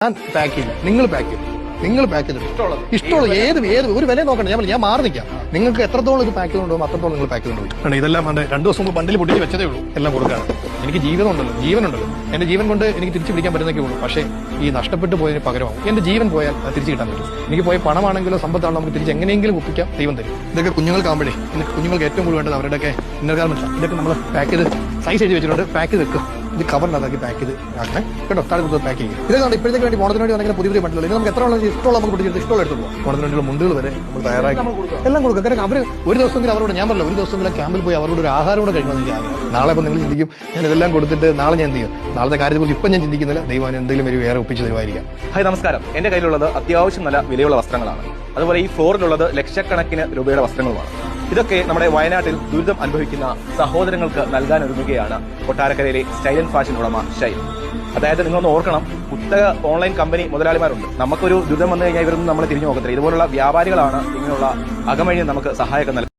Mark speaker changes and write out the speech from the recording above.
Speaker 1: ഞാൻ പാക്ക് ചെയ്യും, നിങ്ങൾ പാക്ക് ചെയ്യും, നിങ്ങൾ പാക്ക് ചെയ്തിട്ട് ഇഷ്ടമുള്ള ഏത് ഒരു വില നോക്കണം. ഞാൻ മാറി നിൽക്കാം. നിങ്ങൾക്ക് എത്രത്തോളം ഇത് പാക്ക് ചെയ്തുകൊണ്ടുപോകും അത്രത്തോളം നിങ്ങൾ പാക്ക് ചെയ്തുകൊണ്ടുപോയി. ഇതെല്ലാം 2 ദിവസം മുമ്പ് ബണ്ടിൽ പൊട്ടിച്ച് വെച്ചതേ ഉള്ളൂ. എല്ലാം കൊടുക്കാണ്. എനിക്ക് ജീവനുണ്ടല്ലോ. എന്റെ ജീവൻ കൊണ്ട് എനിക്ക് തിരിച്ചു പിടിക്കാൻ പറ്റുന്നൊക്കെ ഉള്ളൂ. പക്ഷേ ഈ നഷ്ടപ്പെട്ടു പോയതിന് പകരമാവും എന്റെ ജീവൻ പോയാൽ അത് തിരിച്ചു കിട്ടാൻ പറ്റും. എനിക്ക് പോയ പണമാണെങ്കിലോ സമ്പത്താണോ നമുക്ക് തിരിച്ച് എങ്ങനെയെങ്കിലും ഒപ്പിക്കാം, ദൈവം തരും. ഇതൊക്കെ കുഞ്ഞുങ്ങൾക്കാകുമ്പോഴേ കുഞ്ഞുങ്ങൾക്ക് ഏറ്റവും കൂടുതൽ വേണ്ടത് അവരുടെയൊക്കെ ഇന്നർ ഗാർമെന്റ്സ്. ഇതൊക്കെ നമ്മൾ പാക്ക് ചെയ്ത് സൈസ് എഴുതി വെച്ചിട്ടുണ്ട്. പാക്ക് ചെയ്ത് വെക്കും. ഇത് കവറിനകത്താക്കി പാക്ക് ചെയ്ത് ആക്കണേ കേട്ടോ. താഴെ കൊടുത്ത് പാക്ക് ചെയ്യും. ഇതൊക്കെ ഇപ്പോഴത്തേക്ക് വേണ്ടി ഓണത്തിന് വേണ്ടി വന്നെങ്കിൽ പുതിയ ബണ്ടിൽ ഇത് നമുക്ക് എത്ര ഇഷ്ടമുള്ള നമുക്ക് പിടിച്ചിട്ട് ഇഷ്ടമുള്ള എടുത്ത് പോകും. ഓണത്തിന് വേണ്ടിയുള്ള മുണ്ടുകൾ വരെ നമ്മൾ തയ്യാറാക്കി എല്ലാം കൊടുക്കും. കാരണം അവർ ഒരു ദിവസമെങ്കിലും അവരോട് ഞാൻ പറഞ്ഞില്ല, ഒരു ദിവസമെങ്കിലും ക്യാമ്പിൽ പോയി അവരോട് ഒരു ആഹാരം കൂടെ കഴിക്കണമെന്ന് എനിക്ക് ആഗ്രഹം. നാളെ ഇപ്പോൾ നിങ്ങൾ ചിന്തിക്കും ഞാൻ ഇതെല്ലാം കൊടുത്തിട്ട് നാളെ ഞാൻ എന്ത് ചെയ്യും, നാളത്തെ കാര്യത്തെക്കുറിച്ച് ഇപ്പം ഞാൻ ചിന്തിക്കുന്നില്ല. ദൈവം എന്തെങ്കിലും ഒരു വേറെ ഒപ്പിച്ച് തരുമായിരിക്കാം.
Speaker 2: ഹായ് നമസ്കാരം. എന്റെ കയ്യിലുള്ളത് അത്യാവശ്യം നല്ല വിലയുള്ള വസ്ത്രങ്ങളാണ്. അതുപോലെ ഈ ഫ്ലോറിലുള്ളത് ലക്ഷക്കണക്കിന് രൂപയുടെ വസ്ത്രങ്ങളുമാണ്. ഇതൊക്കെ നമ്മുടെ വയനാട്ടിൽ ദുരിതം അനുഭവിക്കുന്ന സഹോദരങ്ങൾക്ക് നൽകാനൊരുങ്ങുകയാണ് കൊട്ടാരക്കരയിലെ സ്റ്റൈൽ ആൻഡ് ഫാഷൻ ഉടമ ഷൈൻ. അതായത് നിങ്ങളൊന്ന് ഓർക്കണം, കുത്തക ഓൺലൈൻ കമ്പനി മുതലാളിമാരുണ്ട്. നമുക്കൊരു ദുരിതം വന്നു കഴിഞ്ഞാൽ ഇവരൊന്നും നമ്മൾ തിരിഞ്ഞു നോക്കത്തില്ല. ഇതുപോലുള്ള വ്യാപാരികളാണ് ഇങ്ങനെയുള്ള അകമഴിഞ്ഞ് നമുക്ക് സഹായമൊക്കെ നൽകുന്നത്.